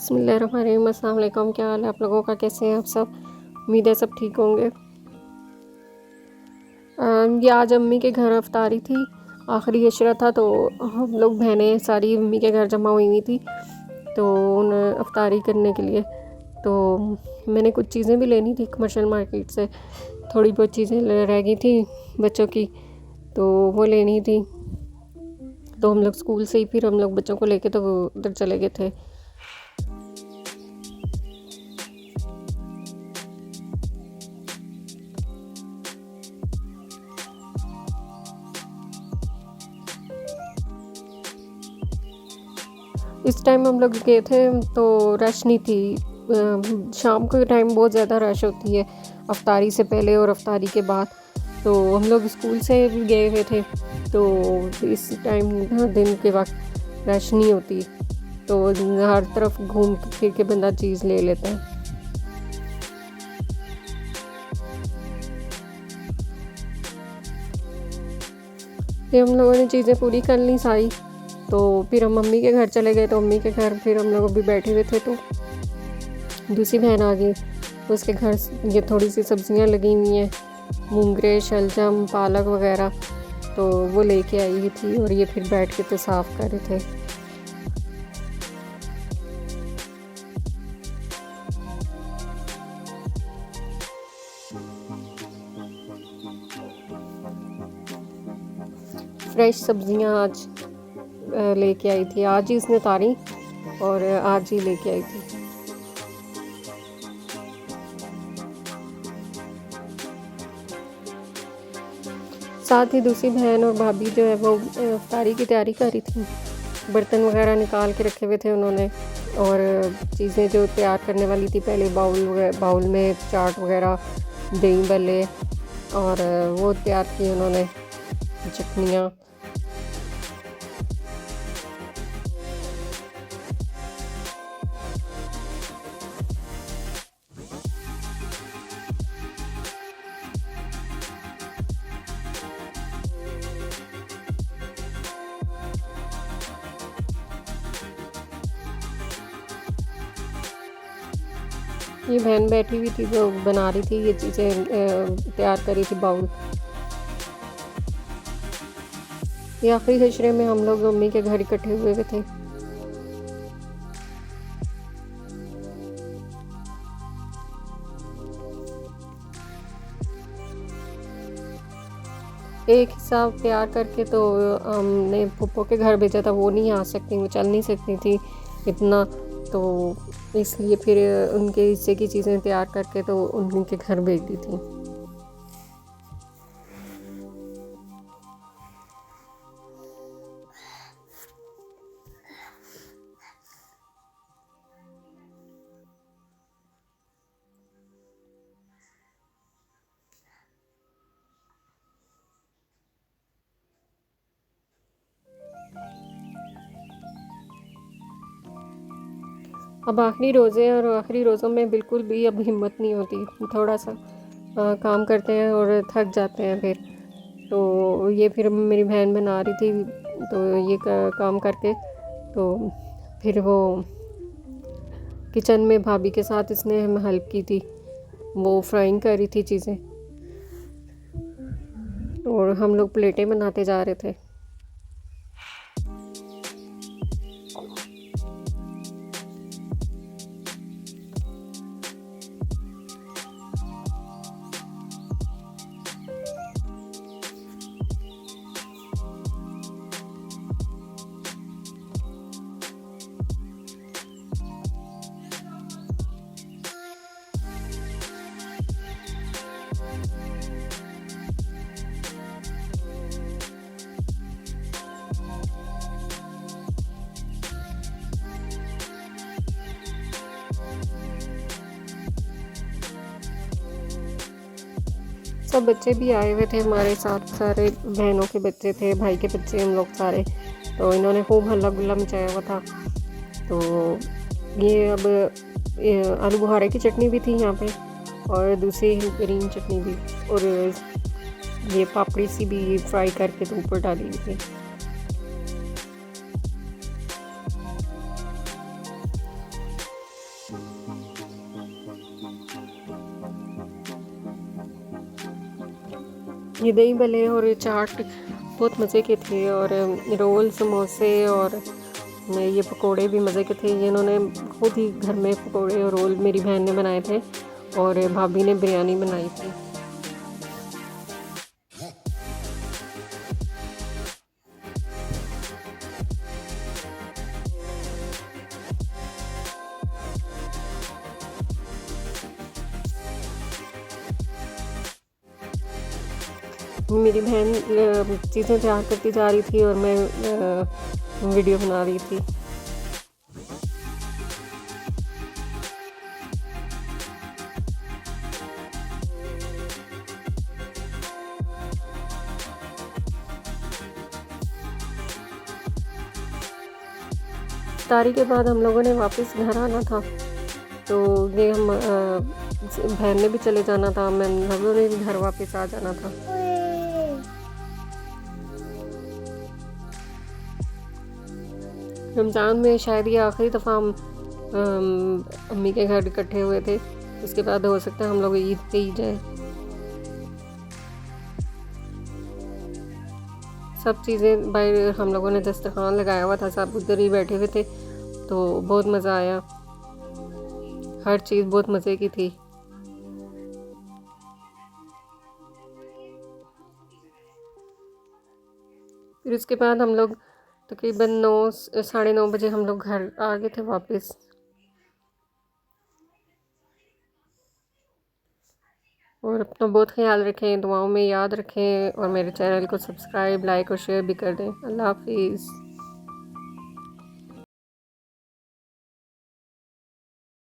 बिस्मिल्लाहिर्रहमानिर्रहीम। अस्सलाम वालेकुम। क्या हाल है आप लोगों का, कैसे हैं आप सब? उम्मीद है सब ठीक होंगे। ये आज अम्मी के घर अफ्तारी थी, आखिरी अशरा था, तो हम लोग बहनें सारी अम्मी के घर जमा हुई थी, तो उन अफ्तारी करने के लिए तो मैंने कुछ चीज़ें भी लेनी थी कमर्शियल मार्केट से। थोड़ी बहुत चीज़ें रह गई थी बच्चों की, तो वो लेनी थी। तो हम लोग स्कूल से ही फिर हम लोग बच्चों को लेके तो उधर चले गए थे। इस टाइम हम लोग गए थे तो रश नहीं थी। शाम के टाइम बहुत ज़्यादा रश होती है, अफ्तारी से पहले और अफ्तारी के बाद। तो हम लोग स्कूल से भी गए हुए थे, तो इस टाइम दिन के वक्त रश नहीं होती, तो हर तरफ घूम फिर के बंदा चीज़ ले लेता है। फिर हम लोगों ने चीज़ें पूरी कर ली सारी, तो फिर हम मम्मी के घर चले गए। तो मम्मी के घर फिर हम लोग अभी बैठे हुए थे, तो दूसरी बहन आ गई। उसके घर ये थोड़ी सी सब्जियां लगी हुई हैं, मूंगरे, शलजम, पालक वगैरह, तो वो लेके आई हुई थी और ये फिर बैठ के तो साफ़ कर रहे थे। फ्रेश सब्जियां आज लेके आई थी, आज ही इसने तारी और आज ही लेके आई थी। साथ ही दूसरी बहन और भाभी जो है वो इफ्तारी की तैयारी कर रही थी। बर्तन वगैरह निकाल के रखे हुए थे उन्होंने, और चीज़ें जो तैयार करने वाली थी, पहले बाउल में चाट वगैरह, दही भल्ले, और वो तैयार की उन्होंने, चटनियाँ। ये बहन बैठी हुई थी जो बना रही थी ये चीज़ें, तैयार करी थी बाउल। ये आखिरी हशरे में हम लोग मम्मी के घर इकट्ठे हुए थे। एक हिसाब तैयार करके तो हमने फूफो के घर भेजा था, वो नहीं आ सकती, वो चल नहीं सकती थी इतना, तो इसलिए फिर उनके हिस्से की चीज़ें तैयार करके तो उनके घर भेज दी थी। अब आखिरी रोज़े और आखिरी रोज़ों में बिल्कुल भी अब हिम्मत नहीं होती, थोड़ा सा काम करते हैं और थक जाते हैं फिर। तो ये फिर मेरी बहन बना रही थी, तो ये काम करके तो फिर वो किचन में भाभी के साथ इसने हमें हेल्प की थी, वो फ्राइंग कर रही थी चीज़ें और हम लोग प्लेटें बनाते जा रहे थे। सब बच्चे भी आए हुए थे हमारे साथ, सारे बहनों के बच्चे थे, भाई के बच्चे, हम लोग सारे, तो इन्होंने खूब हल्ला गुल्ला मचाया हुआ था। तो ये अब आलू बुखारे की चटनी भी थी यहाँ पे, और दूसरी ग्रीन चटनी भी, और ये पापड़ी सी भी फ्राई करके तो ऊपर डाली हुई थी। ये दही भल्ले और चाट बहुत मज़े के थे, और रोल, समोसे और ये पकोड़े भी मज़े के थे। ये इन्होंने खुद ही घर में पकोड़े और रोल मेरी बहन ने बनाए थे, और भाभी ने बिरयानी बनाई थी। मेरी बहन चीज़ें तैयार करती जा रही थी और मैं वीडियो बना रही थी। इफ्तारी के बाद हम लोगों ने वापस घर आना था, तो ये हम बहन ने भी चले जाना था, मैं हम लोगों ने भी घर वापस आ जाना था। रमज़ान में शायद ये आखिरी दफ़ा हम अम्मी के घर इकट्ठे हुए थे। उसके बाद हो सकता है हम लोग ईद पे ही जाएँ। सब चीज़ें बाहर हम लोगों ने दस्तरखान लगाया हुआ था, सब उधर ही बैठे हुए थे, तो बहुत मज़ा आया। हर चीज़ बहुत मज़े की थी। फिर उसके बाद हम लोग तकरीबन 9 साढ़े 9 बजे हम लोग घर आ गए थे वापस। और अपना बहुत ख्याल रखें, दुआओं में याद रखें, और मेरे चैनल को सब्सक्राइब, लाइक और शेयर भी कर दें। अल्लाह हाफिज़।